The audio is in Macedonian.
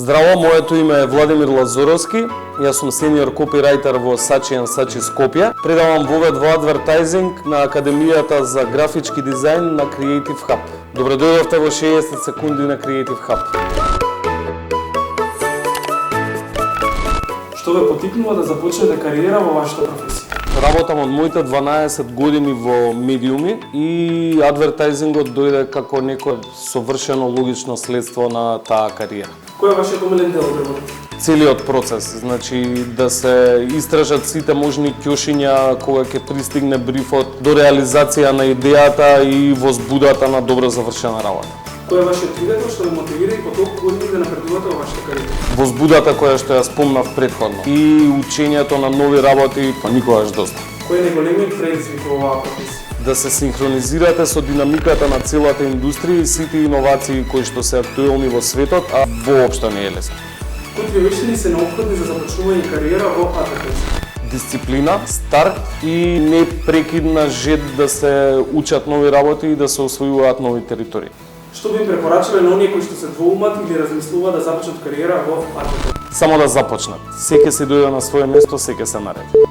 Здраво, моето име е Владимир Лазуровски. Јас сум сениор копирајтер во Saatchi & Saatchi Скопје. Предавам во адвертайзинг на Академијата за графички дизајн на Creative Hub. Добре дојдовте во 60 секунди на Creative Hub. Што ве потикнува да започнете кариера во вашата професија? Работам од моите 12 години во медиуми и адвертайзингот дојде како некое совршено логично следство на таа кариера. Кој е вашиот омилен дел од работата? Целиот процес, значи да се истражат сите можни ќошиња кога ќе пристигне брифот до реализација на идејата и возбудата на добро завршена работа. Кој е вашиот двигател што ве мотивира и по толку години да напредувате во вашата кариера? Возбудата која што ја спомнав претходно и учењето на нови работи, па никогаш доста. Кој е најголемиот предизвик во оваа професија? Да се синхронизирате со динамиката на целата индустрија и сите иновации кои што се актуелни во светот, а воопшто не е лесно. Кои две вештини се неопходни за започнување кариера во адвертайзинг? Дисциплина, старт и непрекидна жед да се учат нови работи и да се освојуваат нови територии. Што би им препорачале на оние кои што се двоумат или размислуваат да започнат кариера во адвертайзинг? Само да започнат. Се ќе се дојде на своје место, се ќе се нареди.